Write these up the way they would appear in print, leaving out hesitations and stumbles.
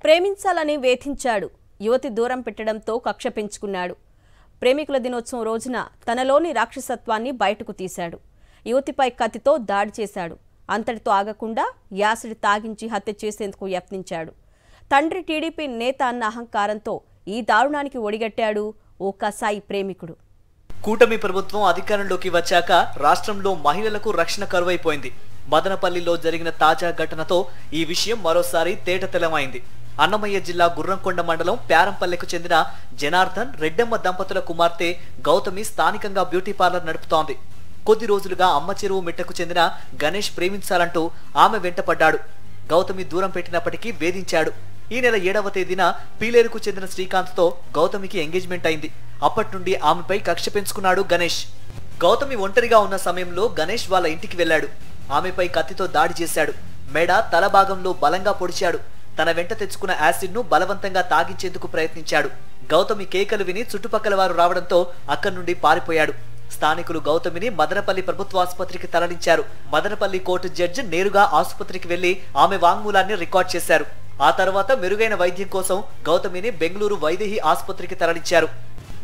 ప్రేమించాలని వేధించాడు. యువతి దూరం పెట్టడంతో కక్ష పెంచుకున్నాడు. ప్రేమికుల దినోత్సవం రోజున తనలోని రాక్షసత్వాన్ని బయటకు తీశాడు. యువతిపై కత్తితో దాడి చేశాడు. అంతటితో ఆగకుండా యాసిడ్ తాగించి హత్య చేసేందుకు యత్నించాడు. తండ్రి టీడీపీ నేత అన్న అహంకారంతో ఈ దారుణానికి ఒడిగట్టాడు ఓ కసాయి ప్రేమికుడు. కూటమి ప్రభుత్వం అధికారంలోకి వచ్చాక రాష్ట్రంలో మహిళలకు రక్షణ కరువైపోయింది. మదనపల్లిలో జరిగిన తాజా ఘటనతో ఈ విషయం మరోసారి తేటతెల్లమైంది. అన్నమయ్య జిల్లా గుర్రంకొండ మండలం ప్యారంపల్లెకు చెందిన జనార్దన్ రెడ్డమ్మ దంపతుల కుమార్తె గౌతమి స్థానికంగా బ్యూటీ పార్లర్ నడుపుతోంది. కొద్ది రోజులుగా అమ్మ చెరువు మిట్టకు చెందిన గణేష్ ప్రేమించాలంటూ ఆమె వెంటపడ్డాడు. గౌతమి దూరం పెట్టినప్పటికీ వేధించాడు. ఈ నెల 7వ తేదీన పీలేరుకు చెందిన శ్రీకాంత్తో గౌతమికి ఎంగేజ్మెంట్ అయింది. అప్పటి నుండి ఆమెపై కక్ష పెంచుకున్నాడు గణేష్. గౌతమి ఒంటరిగా ఉన్న సమయంలో గణేష్ వాళ్ళ ఇంటికి వెళ్లాడు. ఆమెపై కత్తితో దాడి చేశాడు. మెడ తల భాగంలో బలంగా పొడిచాడు. తన వెంట తెచ్చుకున్న యాసిడ్ ను బలవంతంగా తాగించేందుకు ప్రయత్నించాడు. గౌతమి కేకలు విని చుట్టుపక్కల వారు రావడంతో అక్కడి నుండి పారిపోయాడు. స్థానికులు గౌతమిని మదనపల్లి ప్రభుత్వ ఆసుపత్రికి తరలించారు. మదనపల్లి కోర్టు జడ్జి నేరుగా ఆసుపత్రికి వెళ్లి ఆమె వాంగ్మూలాన్ని రికార్డ్ చేశారు. ఆ తర్వాత మెరుగైన వైద్యం కోసం గౌతమిని బెంగళూరు వైదేహి ఆసుపత్రికి తరలించారు.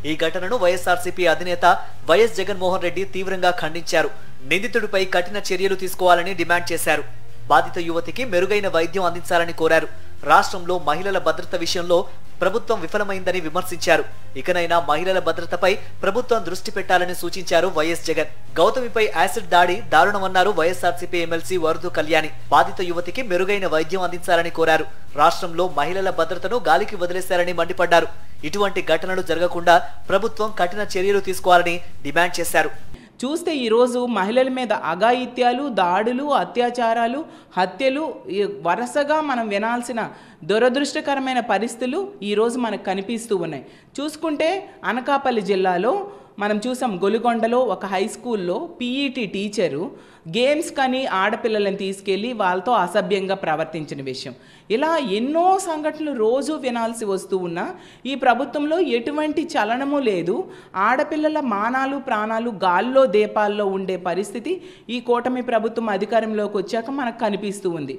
ఈ ఘటనను వైఎస్ఆర్సీపీ అధినేత వైఎస్ జగన్మోహన్ రెడ్డి తీవ్రంగా ఖండించారు. నిందితుడిపై కఠిన చర్యలు తీసుకోవాలని డిమాండ్ చేశారు. బాధిత యువతికి మెరుగైన వైద్యం అందించాలని కోరారు. రాష్ట్రంలో మహిళల భద్రత విషయంలో ప్రభుత్వం విఫలమైందని విమర్శించారు. ఇకనైనా మహిళల భద్రతపై ప్రభుత్వం దృష్టి పెట్టాలని సూచించారు వైఎస్ జగన్. గౌతమిపై యాసిడ్ దాడి దారుణమన్నారు వైఎస్ఆర్సీపీ ఎమ్మెల్సీ వరదు కళ్యాణి. బాధిత యువతికి మెరుగైన వైద్యం అందించాలని కోరారు. రాష్ట్రంలో మహిళల భద్రతను గాలికి వదిలేశారని మండిపడ్డారు. ఇటువంటి ఘటనలు జరగకుండా ప్రభుత్వం కఠిన చర్యలు తీసుకోవాలని డిమాండ్ చేశారు. చూస్తే ఈరోజు మహిళల మీద అఘాయిత్యాలు, దాడులు, అత్యాచారాలు, హత్యలు వరుసగా మనం వినాల్సిన దురదృష్టకరమైన పరిస్థితులు ఈరోజు మనకు కనిపిస్తూ ఉన్నాయి. చూసుకుంటే అనకాపల్లి జిల్లాలో మనం చూసాం, గొలుగొండలో ఒక హై స్కూల్లో పీఈటీ టీచరు గేమ్స్ కానీ ఆడపిల్లలను తీసుకెళ్ళి వాళ్ళతో అసభ్యంగా ప్రవర్తించిన విషయం. ఇలా ఎన్నో సంఘటనలు రోజు వినాల్సి వస్తూ ఉన్నా ఈ ప్రభుత్వంలో ఎటువంటి చలనము లేదు. ఆడపిల్లల మానాలు ప్రాణాలు గాల్లో దీపాల్లో ఉండే పరిస్థితి ఈ కూటమి ప్రభుత్వం అధికారంలోకి వచ్చాక మనకు కనిపిస్తూ ఉంది.